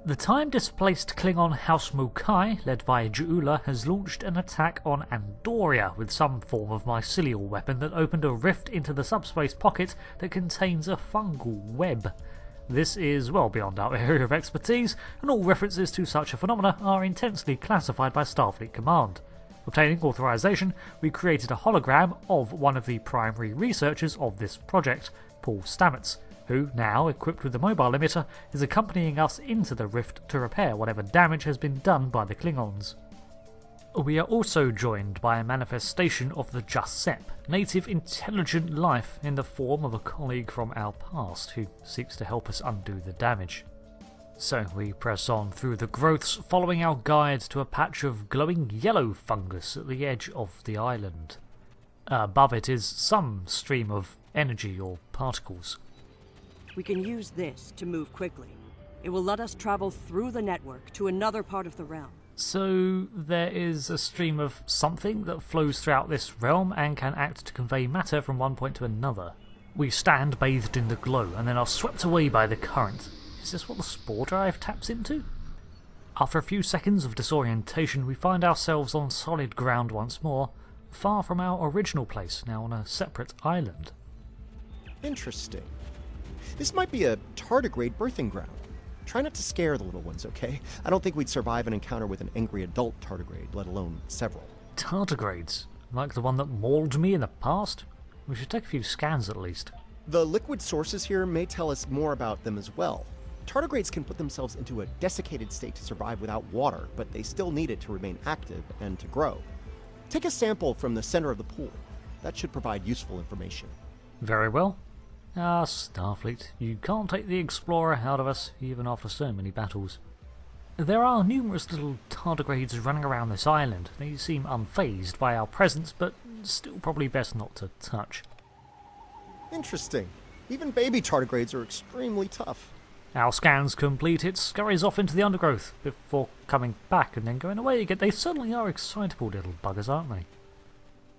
The time-displaced Klingon House Mukai, led by Ju'ula, has launched an attack on Andoria with some form of mycelial weapon that opened a rift into the subspace pocket that contains a fungal web. This is well beyond our area of expertise, and all references to such a phenomena are intensely classified by Starfleet Command. Obtaining authorization, we created a hologram of one of the primary researchers of this project, Paul Stamets, who, now equipped with the mobile emitter, is accompanying us into the rift to repair whatever damage has been done by the Klingons. We are also joined by a manifestation of the Jasep, native intelligent life in the form of a colleague from our past who seeks to help us undo the damage. So we press on through the growths, following our guide to a patch of glowing yellow fungus at the edge of the island. Above it is some stream of energy or particles. We can use this to move quickly. It will let us travel through the network to another part of the realm. So there is a stream of something that flows throughout this realm and can act to convey matter from one point to another. We stand bathed in the glow and then are swept away by the current. Is this what the spore drive taps into? After a few seconds of disorientation, we find ourselves on solid ground once more, far from our original place, now on a separate island. Interesting. This might be a tardigrade birthing ground. Try not to scare the little ones, okay? I don't think we'd survive an encounter with an angry adult tardigrade, let alone several. Tardigrades? Like the one that mauled me in the past? We should take a few scans at least. The liquid sources here may tell us more about them as well. Tardigrades can put themselves into a desiccated state to survive without water, but they still need it to remain active and to grow. Take a sample from the center of the pool. That should provide useful information. Very well. Starfleet, you can't take the Explorer out of us, even after so many battles. There are numerous little tardigrades running around this island. They seem unfazed by our presence, but still probably best not to touch. Interesting. Even baby tardigrades are extremely tough. Our scans complete, it scurries off into the undergrowth, before coming back and then going away again. They certainly are excitable little buggers, aren't they?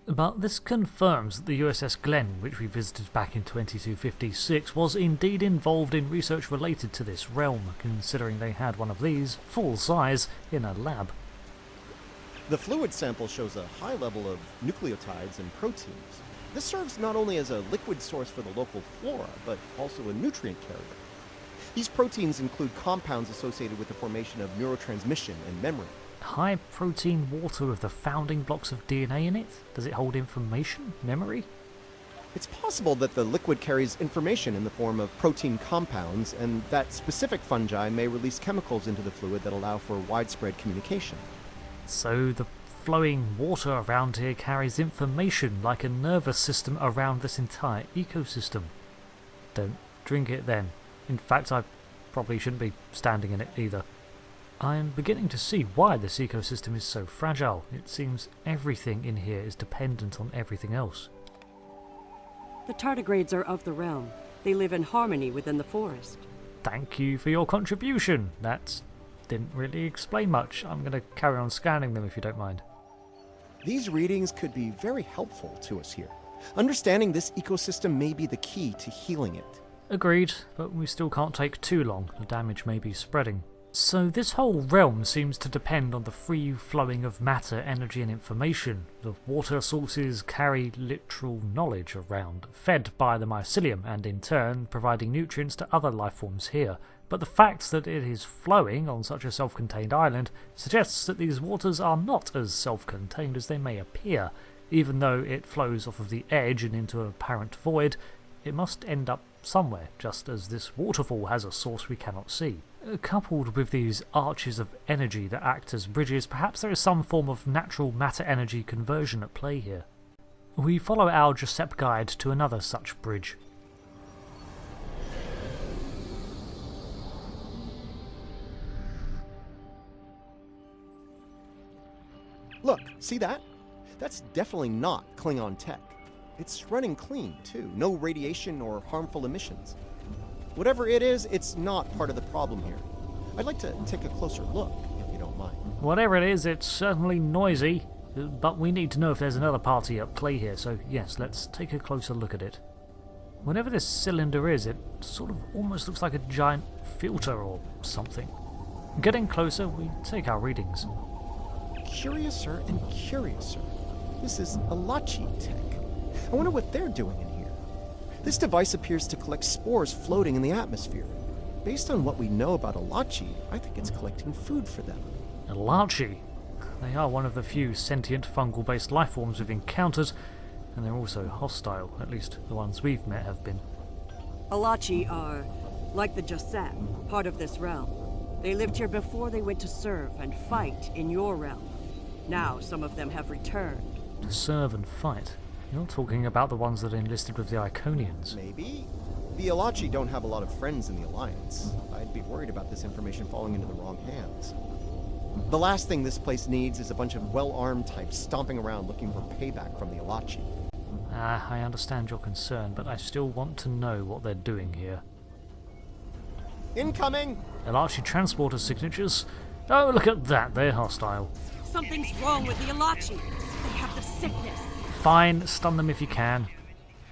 But this confirms that the USS Glenn, which we visited back in 2256, was indeed involved in research related to this realm, considering they had one of these, full size, in a lab. The fluid sample shows a high level of nucleotides and proteins. This serves not only as a liquid source for the local flora, but also a nutrient carrier. These proteins include compounds associated with the formation of neurotransmission and memory. High protein water with the founding blocks of DNA in it? Does it hold information? Memory? It's possible that the liquid carries information in the form of protein compounds, and that specific fungi may release chemicals into the fluid that allow for widespread communication. So the flowing water around here carries information like a nervous system around this entire ecosystem. Don't drink it then. In fact, I probably shouldn't be standing in it either. I'm beginning to see why this ecosystem is so fragile. It seems everything in here is dependent on everything else. The tardigrades are of the realm. They live in harmony within the forest. Thank you for your contribution. That didn't really explain much. I'm going to carry on scanning them if you don't mind. These readings could be very helpful to us here. Understanding this ecosystem may be the key to healing it. Agreed, but we still can't take too long. The damage may be spreading. So this whole realm seems to depend on the free flowing of matter, energy and information. The water sources carry literal knowledge around, fed by the mycelium and in turn providing nutrients to other life forms here. But the fact that it is flowing on such a self-contained island suggests that these waters are not as self-contained as they may appear. Even though it flows off of the edge and into an apparent void, it must end up somewhere, just as this waterfall has a source we cannot see. Coupled with these arches of energy that act as bridges, perhaps there is some form of natural matter-energy conversion at play here. We follow our Giuseppe guide to another such bridge. Look, see that? That's definitely not Klingon tech. It's running clean, too. No radiation or harmful emissions. Whatever it is, it's not part of the problem here. I'd like to take a closer look, if you don't mind. Whatever it is, it's certainly noisy, but we need to know if there's another party at play here, so yes, let's take a closer look at it. Whatever this cylinder is, it sort of almost looks like a giant filter or something. Getting closer, we take our readings. Curiouser and curiouser. This is Elachi tech. I wonder what they're doing in here. This device appears to collect spores floating in the atmosphere. Based on what we know about Elachi, I think it's collecting food for them. Elachi? They are one of the few sentient fungal-based lifeforms we've encountered, and they're also hostile, at least the ones we've met have been. Elachi are, like the Giuseppe, part of this realm. They lived here before they went to serve and fight in your realm. Now some of them have returned. To serve and fight? You're talking about the ones that enlisted with the Iconians. Maybe. The Elachi don't have a lot of friends in the Alliance. I'd be worried about this information falling into the wrong hands. The last thing this place needs is a bunch of well-armed types stomping around looking for payback from the Elachi. I understand your concern, but I still want to know what they're doing here. Incoming! Elachi transporter signatures? Oh, look at that, they're hostile. Something's wrong with the Elachi. They have the sickness. Fine, stun them if you can.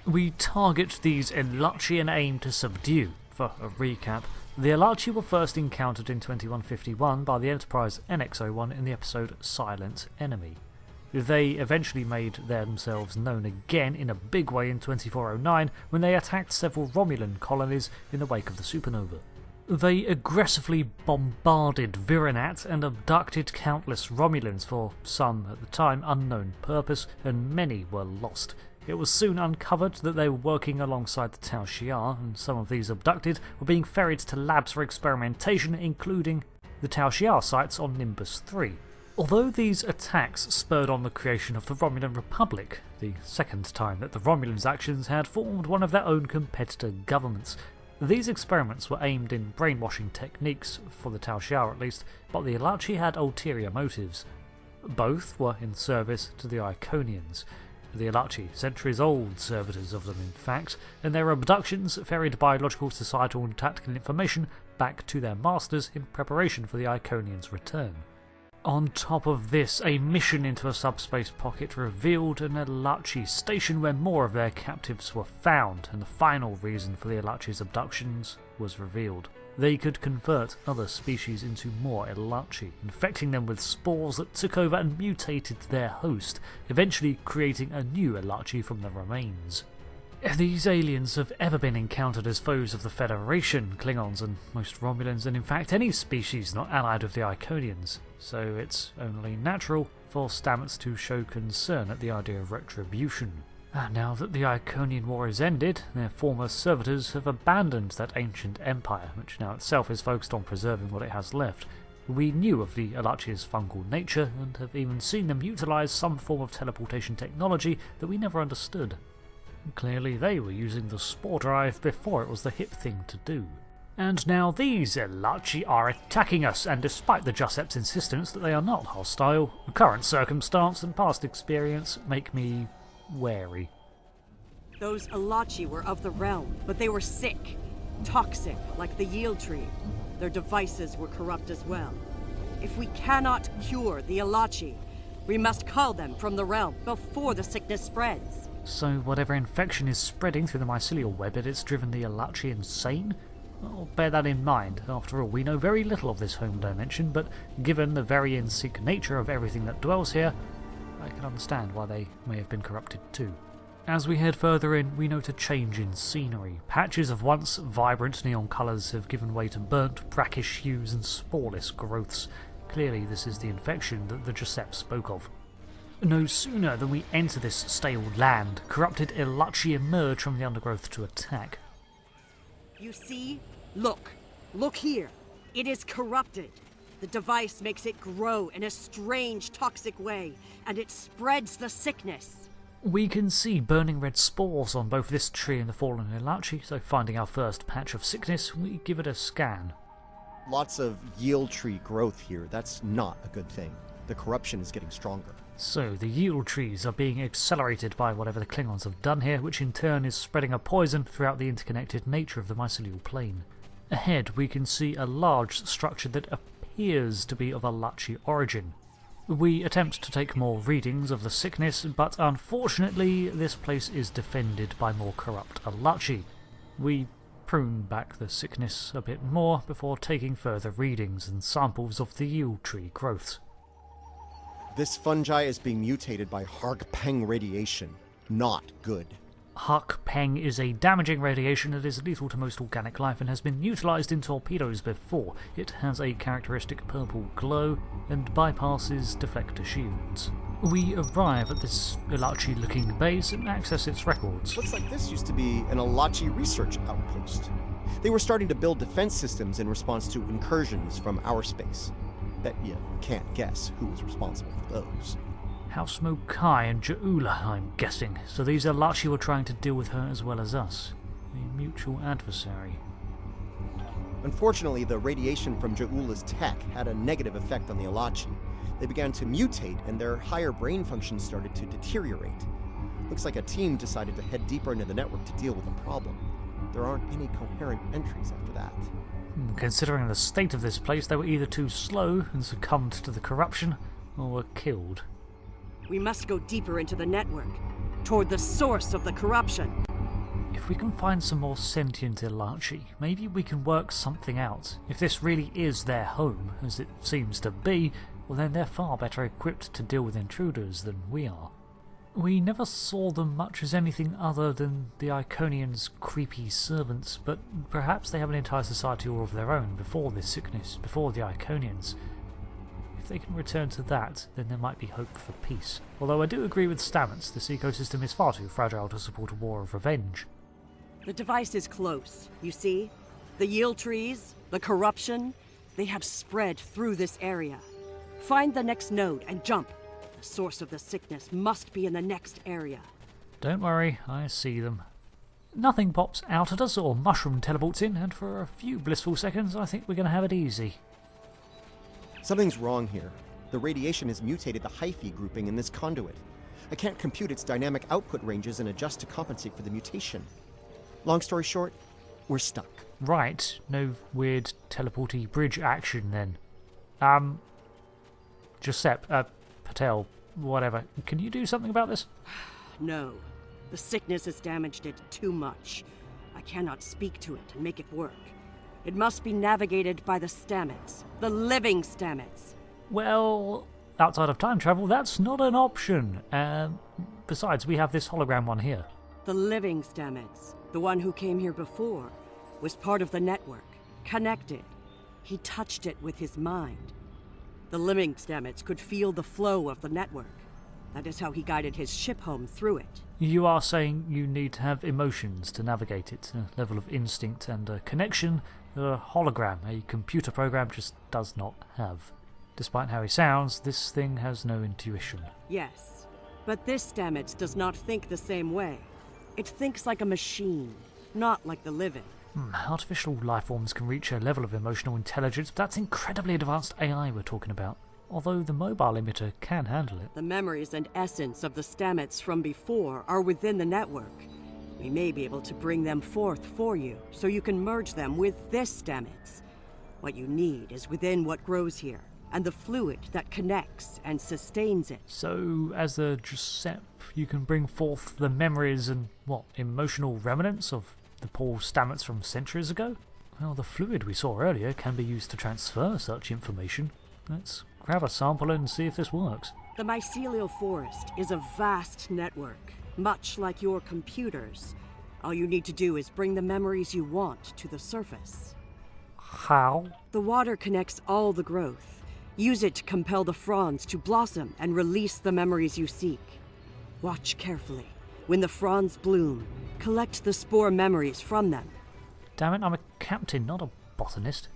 We target these Elachi and aim to subdue. For a recap, the Elachi were first encountered in 2151 by the Enterprise NX-01 in the episode Silent Enemy. They eventually made themselves known again in a big way in 2409 when they attacked several Romulan colonies in the wake of the supernova. They aggressively bombarded Virinat and abducted countless Romulans for some, at the time, unknown purpose, and many were lost. It was soon uncovered that they were working alongside the Tau Shiar, and some of these abducted were being ferried to labs for experimentation, including the Tau Shiar sites on Nimbus 3. Although these attacks spurred on the creation of the Romulan Republic, the second time that the Romulans' actions had formed one of their own competitor governments, these experiments were aimed in brainwashing techniques, for the Tau Shiar at least, but the Elachi had ulterior motives. Both were in service to the Iconians. The Elachi, centuries-old servitors of them in fact, and their abductions ferried biological, societal and tactical information back to their masters in preparation for the Iconians' return. On top of this, a mission into a subspace pocket revealed an Elachi station where more of their captives were found, and the final reason for the Elachi's abductions was revealed. They could convert other species into more Elachi, infecting them with spores that took over and mutated their host, eventually creating a new Elachi from the remains. These aliens have ever been encountered as foes of the Federation, Klingons and most Romulans, and in fact any species not allied with the Iconians, so it's only natural for Stamets to show concern at the idea of retribution. And now that the Iconian War is ended, their former servitors have abandoned that ancient empire, which now itself is focused on preserving what it has left. We knew of the Elachi's fungal nature, and have even seen them utilise some form of teleportation technology that we never understood. Clearly they were using the spore drive before it was the hip thing to do. And now these Elachi are attacking us, and despite the Giuseppe's insistence that they are not hostile, current circumstance and past experience make me wary. Those Elachi were of the realm, but they were sick. Toxic, like the yield tree. Their devices were corrupt as well. If we cannot cure the Elachi, we must cull them from the realm before the sickness spreads. So whatever infection is spreading through the mycelial web, it's driven the Elachi insane? I'll bear that in mind. After all, we know very little of this home dimension, but given the very in-sync nature of everything that dwells here, I can understand why they may have been corrupted too. As we head further in, we note a change in scenery. Patches of once vibrant neon colours have given way to burnt, brackish hues and sporeless growths. Clearly this is the infection that the Giuseppe spoke of. No sooner than we enter this stale land, corrupted Elachi emerge from the undergrowth to attack. You see? Look. Look here. It is corrupted. The device makes it grow in a strange, toxic way, and it spreads the sickness. We can see burning red spores on both this tree and the fallen Elachi, so finding our first patch of sickness, we give it a scan. Lots of yield tree growth here. That's not a good thing. The corruption is getting stronger. So the yield trees are being accelerated by whatever the Klingons have done here, which in turn is spreading a poison throughout the interconnected nature of the mycelial plane. Ahead we can see a large structure that appears to be of Elachi origin. We attempt to take more readings of the sickness, but unfortunately this place is defended by more corrupt Elachi. We prune back the sickness a bit more before taking further readings and samples of the yield tree growths. This fungi is being mutated by Harg-Peng radiation. Not good. Harg-Peng is a damaging radiation that is lethal to most organic life and has been utilised in torpedoes before. It has a characteristic purple glow and bypasses deflector shields. We arrive at this Elachi-looking base and access its records. Looks like this used to be an Elachi research outpost. They were starting to build defense systems in response to incursions from our space. Bet you can't guess who was responsible for those. House Mokai and Ja'ula, I'm guessing. So these Elachi were trying to deal with her as well as us. A mutual adversary. Unfortunately, the radiation from Ja'ula's tech had a negative effect on the Elachi. They began to mutate, and their higher brain functions started to deteriorate. Looks like a team decided to head deeper into the network to deal with the problem. There aren't any coherent entries after that. Considering the state of this place, they were either too slow and succumbed to the corruption, or were killed. We must go deeper into the network, toward the source of the corruption. If we can find some more sentient Elachi, maybe we can work something out. If this really is their home, as it seems to be, well then they're far better equipped to deal with intruders than we are. We never saw them much as anything other than the Iconians' creepy servants, but perhaps they have an entire society all of their own before this sickness, before the Iconians. If they can return to that, then there might be hope for peace. Although I do agree with Stamets, this ecosystem is far too fragile to support a war of revenge. The device is close, you see? The yield trees, the corruption, they have spread through this area. Find the next node and jump. The source of the sickness must be in the next area. Don't worry, I see them. Nothing pops out at us or mushroom teleports in, and for a few blissful seconds I think we're going to have it easy. Something's wrong here. The radiation has mutated the hyphae grouping in this conduit. I can't compute its dynamic output ranges and adjust to compensate for the mutation. Long story short, we're stuck. Right, no weird teleporty bridge action then. Giuseppe, Patel, whatever, can you do something about this? No. The sickness has damaged it too much. I cannot speak to it and make it work. It must be navigated by the Stamets. The living Stamets. Well, outside of time travel, that's not an option. Besides, we have this hologram one here. The living Stamets, the one who came here before, was part of the network, connected. He touched it with his mind. The living Stamets could feel the flow of the network. That is how he guided his ship home through it. You are saying you need to have emotions to navigate it, a level of instinct and a connection that a hologram, a computer program, just does not have. Despite how he sounds, this thing has no intuition. Yes, but this Stamets does not think the same way. It thinks like a machine, not like the living. Artificial lifeforms can reach a level of emotional intelligence, but that's incredibly advanced AI we're talking about. Although the mobile emitter can handle it. The memories and essence of the Stamets from before are within the network. We may be able to bring them forth for you, so you can merge them with this Stamets. What you need is within what grows here, and the fluid that connects and sustains it. So, as a Giuseppe, you can bring forth the memories and, emotional remnants of the poor Stamets from centuries ago? Well, the fluid we saw earlier can be used to transfer such information. Let's grab a sample and see if this works. The mycelial forest is a vast network, much like your computers. All you need to do is bring the memories you want to the surface. How? The water connects all the growth. Use it to compel the fronds to blossom and release the memories you seek. Watch carefully. When the fronds bloom, collect the spore memories from them. Damn it, I'm a captain, not a botanist.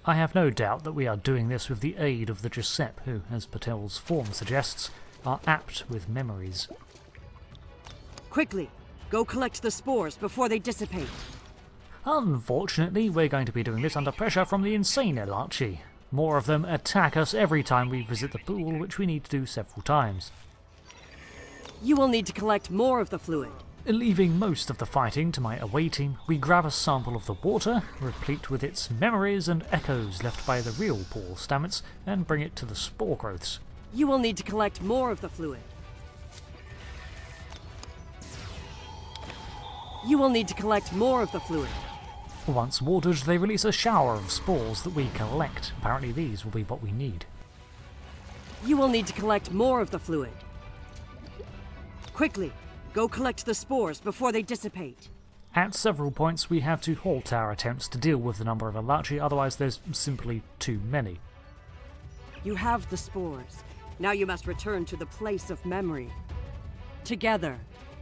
I have no doubt that we are doing this with the aid of the Giuseppe, who, as Patel's form suggests, are apt with memories. Quickly, go collect the spores before they dissipate. Unfortunately, we're going to be doing this under pressure from the insane Elachi. More of them attack us every time we visit the pool, which we need to do several times. You will need to collect more of the fluid. Leaving most of the fighting to my away team, we grab a sample of the water, replete with its memories and echoes left by the real Paul Stamets, and bring it to the spore growths. You will need to collect more of the fluid. You will need to collect more of the fluid. Once watered, they release a shower of spores that we collect. Apparently these will be what we need. You will need to collect more of the fluid. Quickly, go collect the spores before they dissipate. At several points we have to halt our attempts to deal with the number of Elachi, otherwise there's simply too many. You have the spores. Now you must return to the place of memory. Together,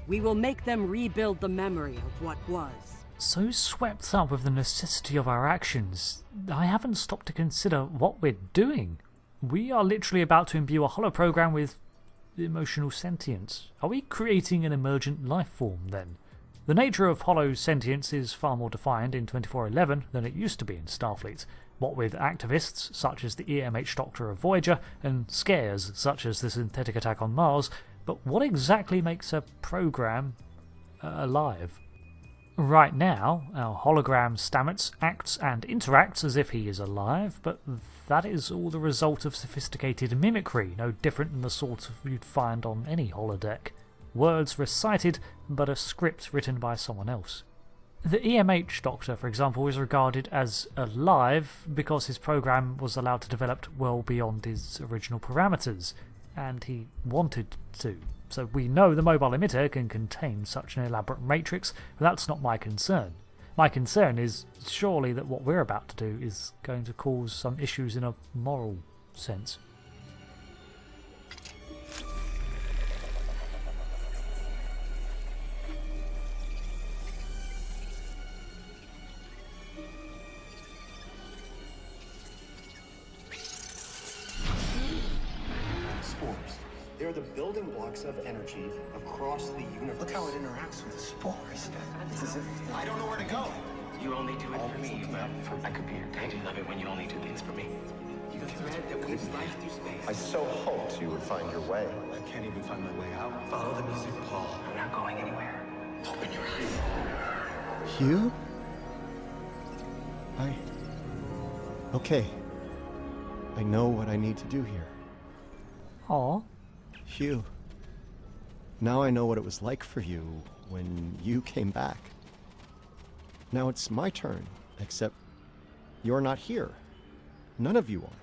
we will make them rebuild the memory of what was. So swept up with the necessity of our actions, I haven't stopped to consider what we're doing. We are literally about to imbue a holoprogram with emotional sentience. Are we creating an emergent life form then? The nature of holo sentience is far more defined in 2411 than it used to be in Starfleet, what with activists such as the EMH Doctor of Voyager and scares such as the synthetic attack on Mars, but what exactly makes a program alive? Right now, our hologram Stamets acts and interacts as if he is alive, but that is all the result of sophisticated mimicry, no different than the sort you'd find on any holodeck. Words recited, but a script written by someone else. The EMH Doctor, for example, is regarded as alive because his program was allowed to develop well beyond his original parameters, and he wanted to. So we know the mobile emitter can contain such an elaborate matrix, but that's not my concern. My concern is surely that what we're about to do is going to cause some issues in a moral sense. They're the building blocks of energy across the universe. Look how it interacts with the spores. It's as if I don't know where to go. You only do it for me. I could be your dad. I love it when you only do things for me. You the thread that weaves life through space. I so hoped you would find your way. I can't even find my way out. Follow the music, Paul. I'm not going anywhere. Open your eyes. Hugh? Okay. I know what I need to do here. Aw. Hugh, now I know what it was like for you when you came back. Now it's my turn, except you're not here. None of you are.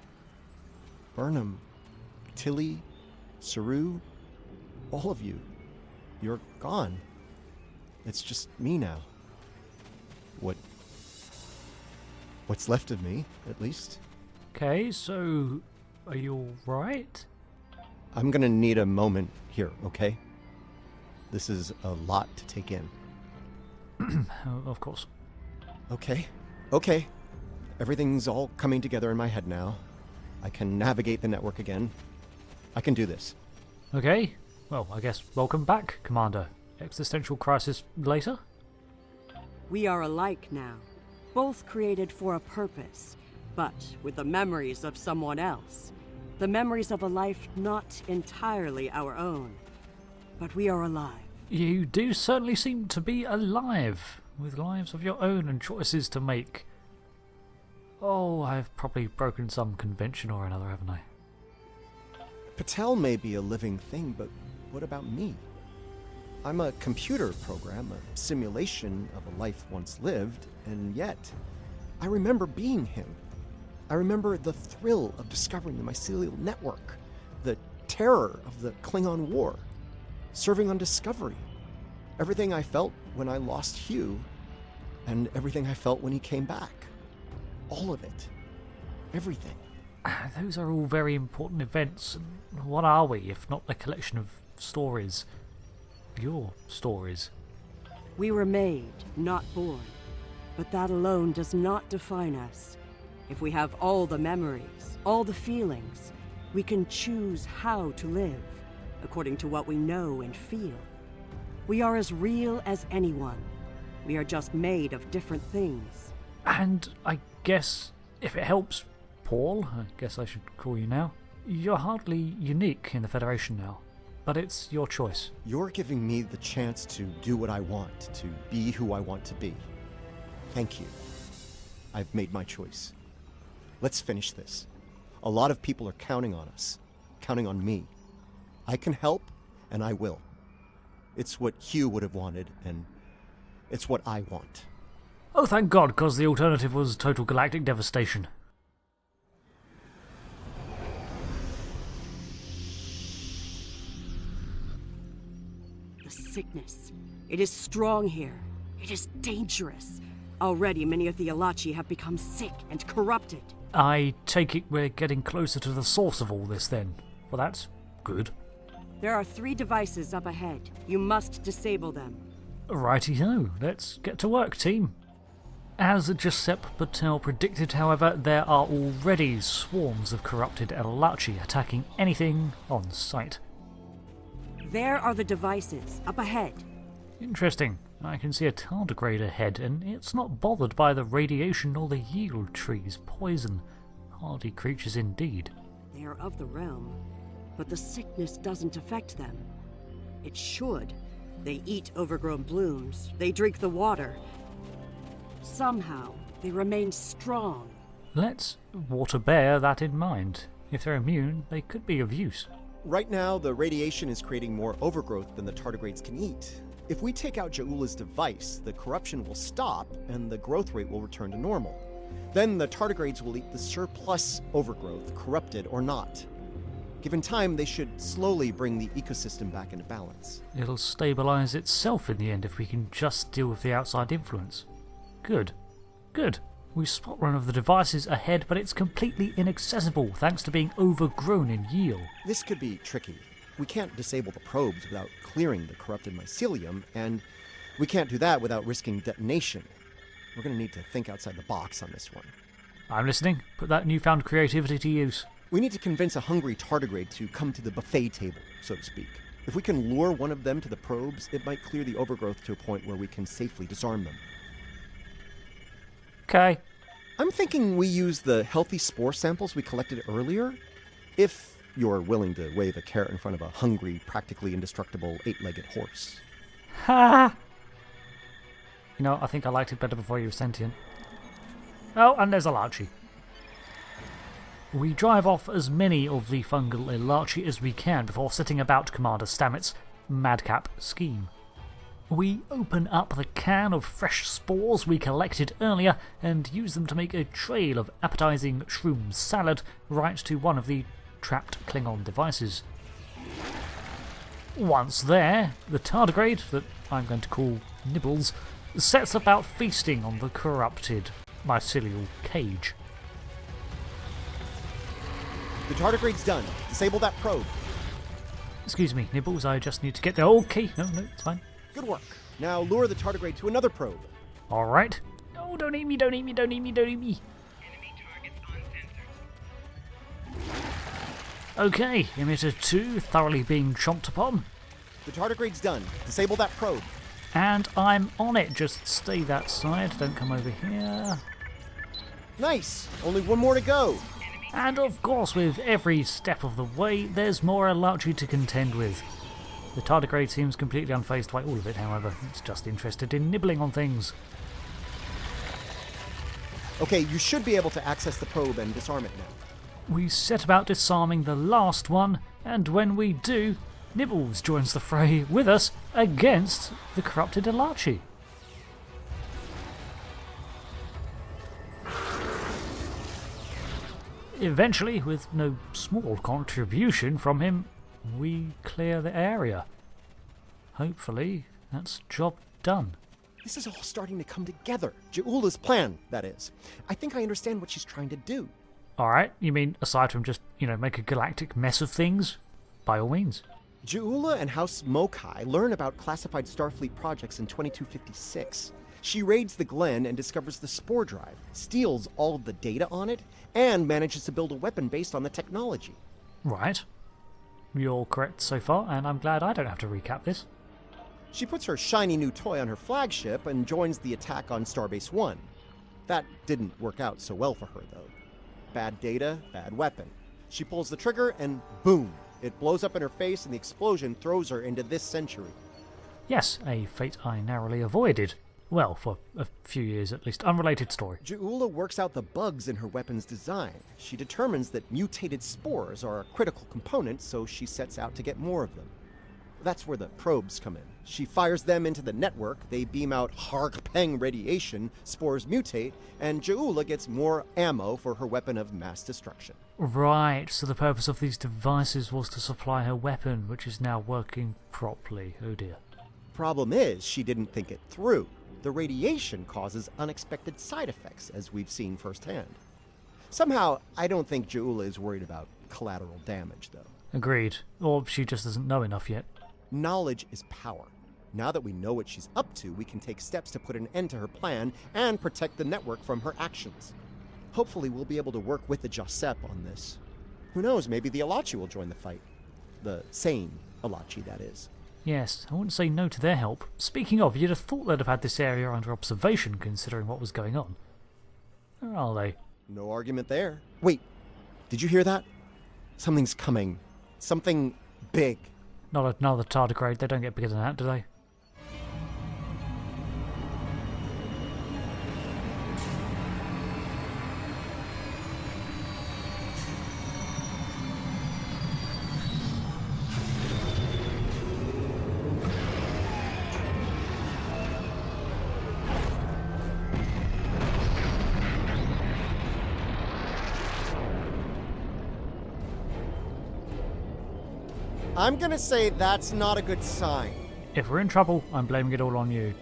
Burnham, Tilly, Saru, all of you. You're gone. It's just me now. What's left of me, at least. Okay, so are you alright? I'm gonna need a moment here, okay? This is a lot to take in. Of course. Okay. Everything's all coming together in my head now. I can navigate the network again. I can do this. Okay, well, I guess welcome back, Commander. Existential crisis later? We are alike now, both created for a purpose, but with the memories of someone else. The memories of a life not entirely our own. But we are alive. You do certainly seem to be alive, with lives of your own and choices to make. Oh, I've probably broken some convention or another, haven't I? Patel may be a living thing, but what about me? I'm a computer program, a simulation of a life once lived, and yet I remember being him. I remember the thrill of discovering the Mycelial Network, the terror of the Klingon War, serving on Discovery, everything I felt when I lost Hugh, and everything I felt when he came back. All of it. Everything. Those are all very important events. What are we, if not a collection of stories? Your stories. We were made, not born. But that alone does not define us. If we have all the memories, all the feelings, we can choose how to live, according to what we know and feel. We are as real as anyone. We are just made of different things. And I guess, if it helps, Paul, I guess I should call you now, you're hardly unique in the Federation now, but it's your choice. You're giving me the chance to do what I want, to be who I want to be. Thank you. I've made my choice. Let's finish this. A lot of people are counting on us, counting on me. I can help, and I will. It's what Hugh would have wanted, and it's what I want. Oh, thank God, because the alternative was total galactic devastation. The sickness. It is strong here. It is dangerous. Already many of the Elachi have become sick and corrupted. I take it we're getting closer to the source of all this then. Well, that's good. There are 3 devices up ahead. You must disable them. Righty-ho, let's get to work, team. As Giuseppe Patel predicted, however, there are already swarms of corrupted Elachi attacking anything on sight. There are the devices up ahead. Interesting. I can see a tardigrade ahead, and it's not bothered by the radiation or the yield tree's poison. Hardy creatures indeed. They are of the realm, but the sickness doesn't affect them. It should. They eat overgrown blooms. They drink the water. Somehow, they remain strong. Let's water bear that in mind. If they're immune, they could be of use. Right now, the radiation is creating more overgrowth than the tardigrades can eat. If we take out Ja'ula's device, the corruption will stop and the growth rate will return to normal. Then the tardigrades will eat the surplus overgrowth, corrupted or not. Given time, they should slowly bring the ecosystem back into balance. It'll stabilise itself in the end if we can just deal with the outside influence. Good. Good. We spot one of the devices ahead, but it's completely inaccessible thanks to being overgrown in yield. This could be tricky. We can't disable the probes without clearing the corrupted mycelium, and we can't do that without risking detonation. We're going to need to think outside the box on this one. I'm listening. Put that newfound creativity to use. We need to convince a hungry tardigrade to come to the buffet table, so to speak. If we can lure one of them to the probes, it might clear the overgrowth to a point where we can safely disarm them. Okay. I'm thinking we use the healthy spore samples we collected earlier, if you're willing to wave a carrot in front of a hungry, practically indestructible 8-legged horse. Ha! You know, I think I liked it better before you were sentient. Oh, and there's Elachi. We drive off as many of the fungal Elachi as we can before setting about Commander Stamets' madcap scheme. We open up the can of fresh spores we collected earlier and use them to make a trail of appetizing shroom salad right to one of the trapped Klingon devices. Once there, the tardigrade, that I'm going to call Nibbles, sets about feasting on the corrupted mycelial cage. The tardigrade's done. Disable that probe. Excuse me, Nibbles, I just need to get there. Okay, no, it's fine. Good work. Now lure the tardigrade to another probe. Alright. No, don't eat me, don't eat me, don't eat me, don't eat me. Okay, emitter 2 thoroughly being chomped upon. The tardigrade's done. Disable that probe. And I'm on it. Just stay that side. Don't come over here. Nice! Only one more to go. And of course, with every step of the way, there's more Elachi to contend with. The tardigrade seems completely unfazed by all of it, however. It's just interested in nibbling on things. Okay, you should be able to access the probe and disarm it now. We set about disarming the last one, and when we do, Nibbles joins the fray with us against the corrupted Elachi. Eventually, with no small contribution from him, we clear the area. Hopefully, that's job done. This is all starting to come together. Ja'ula's plan, that is. I think I understand what she's trying to do. Alright, you mean aside from just, make a galactic mess of things? By all means. Ja'ula and House Mokai learn about classified Starfleet projects in 2256. She raids the Glen and discovers the spore drive, steals all of the data on it, and manages to build a weapon based on the technology. Right. You're correct so far, and I'm glad I don't have to recap this. She puts her shiny new toy on her flagship and joins the attack on Starbase 1. That didn't work out so well for her, though. Bad data, bad weapon. She pulls the trigger and boom! It blows up in her face and the explosion throws her into this century. Yes, a fate I narrowly avoided. Well, for a few years at least. Unrelated story. Ja'ula works out the bugs in her weapon's design. She determines that mutated spores are a critical component, so she sets out to get more of them. That's where the probes come in. She fires them into the network, they beam out Harg-Peng radiation, spores mutate, and Ja'ula gets more ammo for her weapon of mass destruction. Right, so the purpose of these devices was to supply her weapon, which is now working properly. Oh dear. Problem is, she didn't think it through. The radiation causes unexpected side effects, as we've seen firsthand. Somehow, I don't think Ja'ula is worried about collateral damage, though. Agreed. Or she just doesn't know enough yet. Knowledge is power. Now that we know what she's up to, we can take steps to put an end to her plan and protect the network from her actions. Hopefully we'll be able to work with the Josep on this. Who knows, maybe the Elachi will join the fight. The sane Elachi, that is. Yes, I wouldn't say no to their help. Speaking of, you'd have thought they'd have had this area under observation, considering what was going on. Where are they? No argument there. Wait, did you hear that? Something's coming. Something big. Not another tardigrade. They don't get bigger than that, do they? I'm gonna say that's not a good sign. If we're in trouble, I'm blaming it all on you.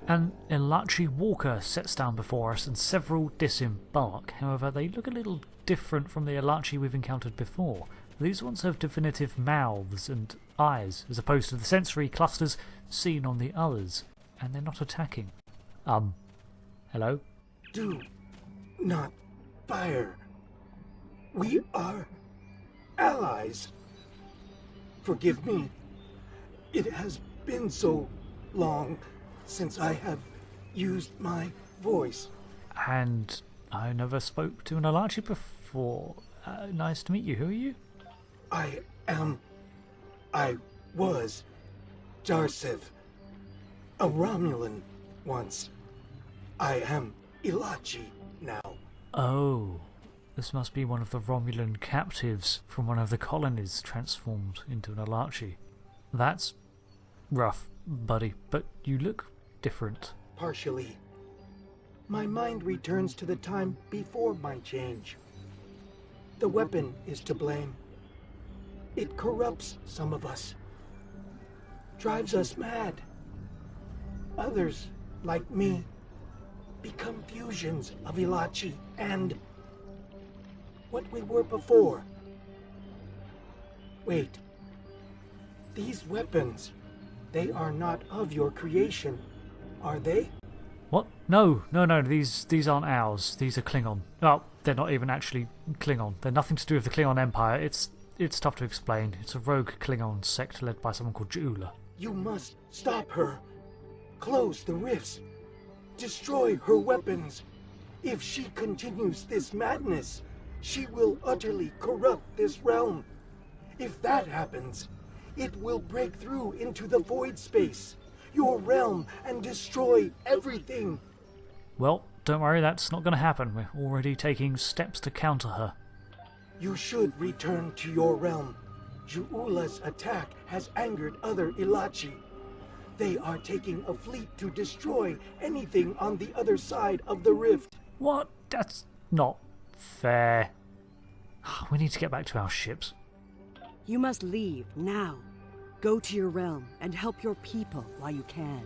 An Elachi walker sets down before us and several disembark. However, they look a little different from the Elachi we've encountered before. These ones have definitive mouths and eyes, as opposed to the sensory clusters seen on the others. And they're not attacking. Hello? Do not fire. We are allies. Forgive me. It has been so long since I have used my voice. And I never spoke to an Elachi before. Nice to meet you. Who are you? I was Jarsev, a Romulan once. I am Elachi now. Oh, this must be one of the Romulan captives from one of the colonies transformed into an Elachi. That's rough, buddy, but you look different. Partially. My mind returns to the time before my change. The weapon is to blame. It corrupts some of us. Drives us mad. Others, like me, become fusions of Elachi and what we were before. Wait. These weapons, they are not of your creation, are they? What? No, these aren't ours. These are Klingon. Oh, they're not even actually Klingon. They're nothing to do with the Klingon Empire. It's tough to explain. It's a rogue Klingon sect led by someone called Ja'ula. You must stop her. Close the rifts. Destroy her weapons. If she continues this madness, she will utterly corrupt this realm. If that happens, it will break through into the void space, your realm, and destroy everything. Well, don't worry, that's not going to happen. We're already taking steps to counter her. You should return to your realm. Ja'ula's attack has angered other Elachi. They are taking a fleet to destroy anything on the other side of the rift. What? That's not fair. We need to get back to our ships. You must leave now. Go to your realm and help your people while you can.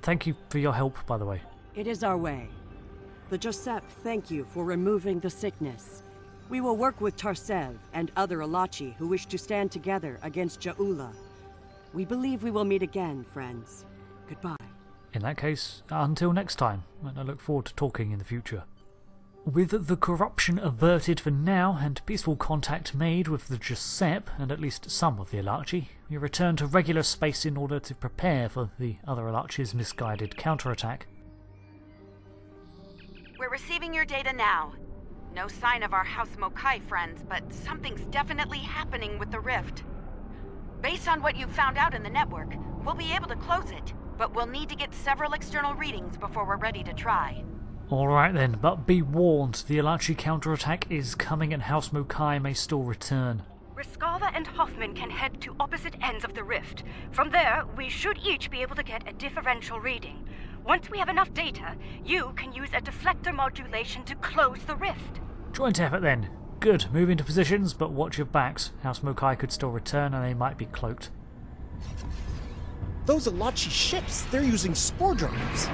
Thank you for your help, by the way. It is our way. The Josep thank you for removing the sickness. We will work with Tarsev and other Elachi who wish to stand together against Ja'ula. We believe we will meet again, friends. Goodbye. In that case, until next time, and I look forward to talking in the future. With the corruption averted for now, and peaceful contact made with the Josep and at least some of the Elachi, we return to regular space in order to prepare for the other Elachi's misguided counterattack. We're receiving your data now. No sign of our House Mokai friends, but something's definitely happening with the rift. Based on what you've found out in the network, we'll be able to close it, but we'll need to get several external readings before we're ready to try. Alright then, but be warned, the Elachi counterattack is coming and House Mokai may still return. Riskava and Hoffman can head to opposite ends of the rift. From there, we should each be able to get a differential reading. Once we have enough data, you can use a deflector modulation to close the rift. Joint effort then. Good, move into positions, but watch your backs. House Mokai could still return and they might be cloaked. Those Elachi ships, they're using spore drives.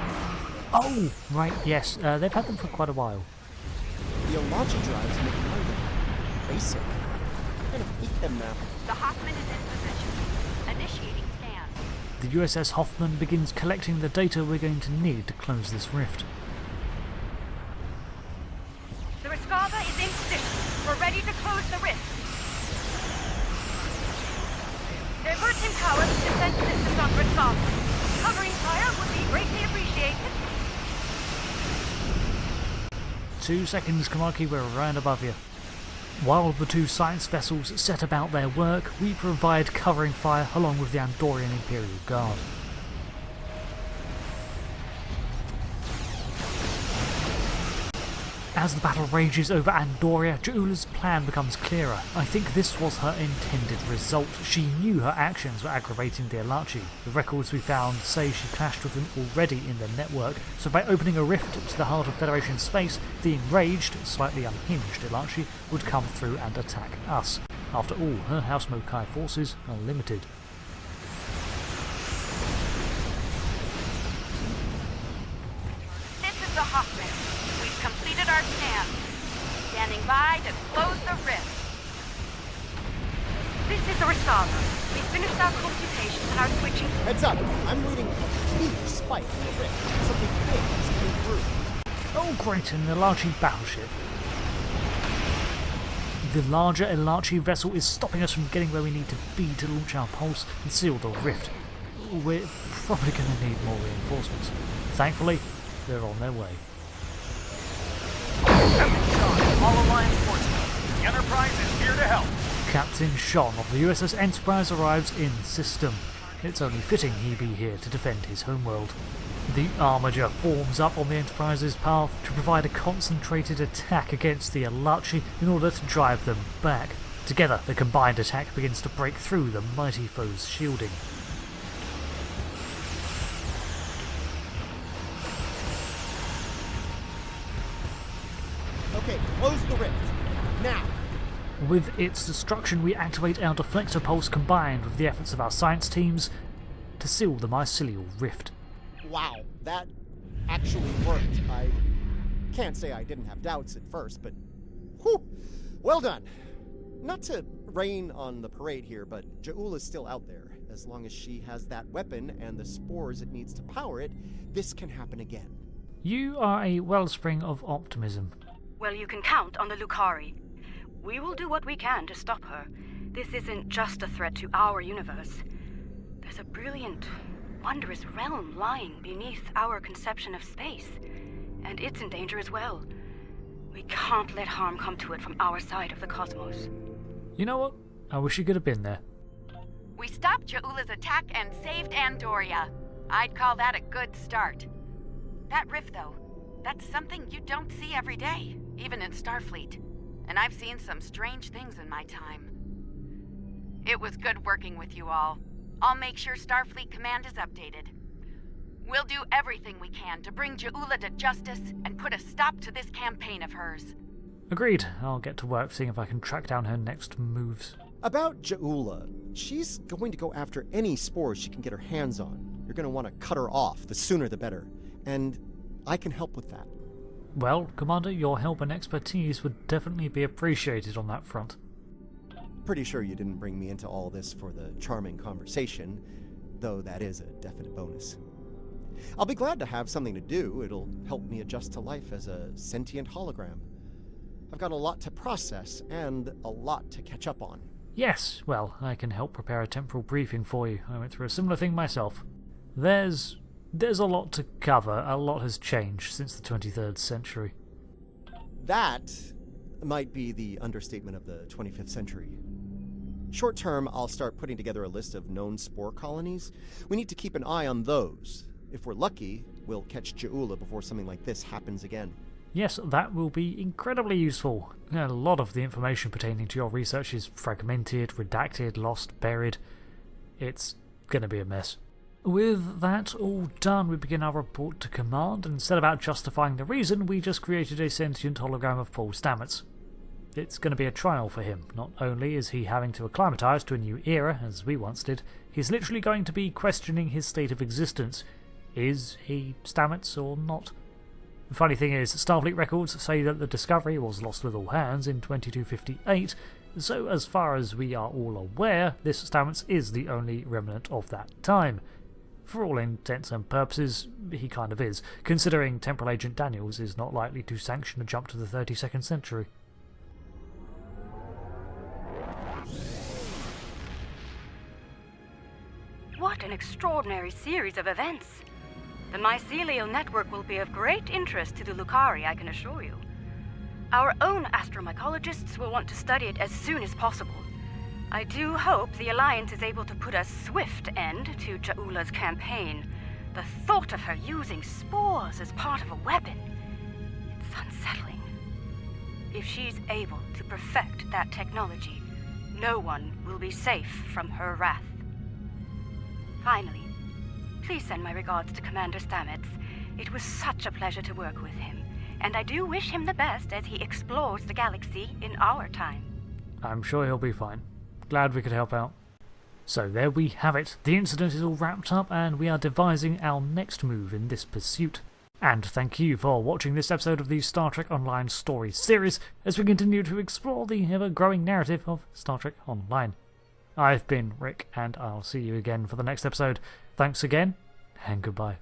Oh, right, yes, they've had them for quite a while. The Elachi drives make them basic. I kind of hate them now. The Hoffman is in position. Initiating scan. The USS Hoffman begins collecting the data we're going to need to close this rift. The Riskava is in position. We're ready to close the rift. Diverting power to defense systems on Riskava. Covering fire would be greatly appreciated. 2 seconds, Kamaki, we're right above you. While the two science vessels set about their work, we provide covering fire along with the Andorian Imperial Guard. As the battle rages over Andoria, Ja'ula's plan becomes clearer. I think this was her intended result. She knew her actions were aggravating the Elachi. The records we found say she clashed with them already in the network, so by opening a rift to the heart of Federation space, the enraged, slightly unhinged Elachi would come through and attack us. After all, her House Mokai forces are limited. This is the Hoffman. We've completed our scan. Standing by to close the rift. This is the Riskava. We've finished our computations and are switching. Heads up, I'm reading a huge spike in the rift. Something big is coming through. Oh great, an Elachi battleship. The larger Elachi vessel is stopping us from getting where we need to be to launch our pulse and seal the rift. We're probably going to need more reinforcements. Thankfully, they're on their way. Captain Sean, all Alliance forces. The Enterprise is here to help. Captain Sean of the USS Enterprise arrives in system. It's only fitting he be here to defend his homeworld. The Armiger forms up on the Enterprise's path to provide a concentrated attack against the Elachi in order to drive them back. Together, the combined attack begins to break through the mighty foe's shielding. Okay, close the rift. Now! With its destruction, we activate our deflector pulse combined with the efforts of our science teams to seal the mycelial rift. Wow, that actually worked. I can't say I didn't have doubts at first, but whew, well done. Not to rain on the parade here, but Ja'ula's still out there. As long as she has that weapon and the spores it needs to power it, this can happen again. You are a wellspring of optimism. Well, you can count on the Lucari. We will do what we can to stop her. This isn't just a threat to our universe. There's a brilliant, wondrous realm lying beneath our conception of space, and it's in danger as well. We can't let harm come to it from our side of the cosmos. You know what? I wish you could have been there. We stopped Ja'ula's attack and saved Andoria. I'd call that a good start. That rift, though, that's something you don't see every day, even in Starfleet. And I've seen some strange things in my time. It was good working with you all. I'll make sure Starfleet Command is updated. We'll do everything we can to bring Ja'ula to justice and put a stop to this campaign of hers. Agreed. I'll get to work seeing if I can track down her next moves. About Ja'ula, she's going to go after any spores she can get her hands on. You're going to want to cut her off, the sooner the better. And I can help with that. Well, Commander, your help and expertise would definitely be appreciated on that front. Pretty sure you didn't bring me into all this for the charming conversation, though that is a definite bonus. I'll be glad to have something to do. It'll help me adjust to life as a sentient hologram. I've got a lot to process and a lot to catch up on. Yes, well, I can help prepare a temporal briefing for you. I went through a similar thing myself. There's a lot to cover. A lot has changed since the 23rd century. That might be the understatement of the 25th century. Short term, I'll start putting together a list of known spore colonies. We need to keep an eye on those. If we're lucky, we'll catch Ja'ula before something like this happens again. Yes, that will be incredibly useful. A lot of the information pertaining to your research is fragmented, redacted, lost, buried. It's gonna be a mess. With that all done, we begin our report to command, and instead about justifying the reason, we just created a sentient hologram of Paul Stamets. It's going to be a trial for him. Not only is he having to acclimatise to a new era, as we once did, he's literally going to be questioning his state of existence. Is he Stamets or not? The funny thing is, Starfleet records say that the Discovery was lost with all hands in 2258, so as far as we are all aware, this Stamets is the only remnant of that time. For all intents and purposes, he kind of is, considering Temporal Agent Daniels is not likely to sanction a jump to the 32nd century. What an extraordinary series of events! The Mycelial Network will be of great interest to the Lucari, I can assure you. Our own astromycologists will want to study it as soon as possible. I do hope the Alliance is able to put a swift end to Ja'ula's campaign. The thought of her using spores as part of a weapon, it's unsettling. If she's able to perfect that technology, no one will be safe from her wrath. Finally, please send my regards to Commander Stamets. It was such a pleasure to work with him, and I do wish him the best as he explores the galaxy in our time. I'm sure he'll be fine. Glad we could help out. So there we have it. The incident is all wrapped up and we are devising our next move in this pursuit. And thank you for watching this episode of the Star Trek Online story series as we continue to explore the ever-growing narrative of Star Trek Online. I've been Rick and I'll see you again for the next episode. Thanks again and goodbye.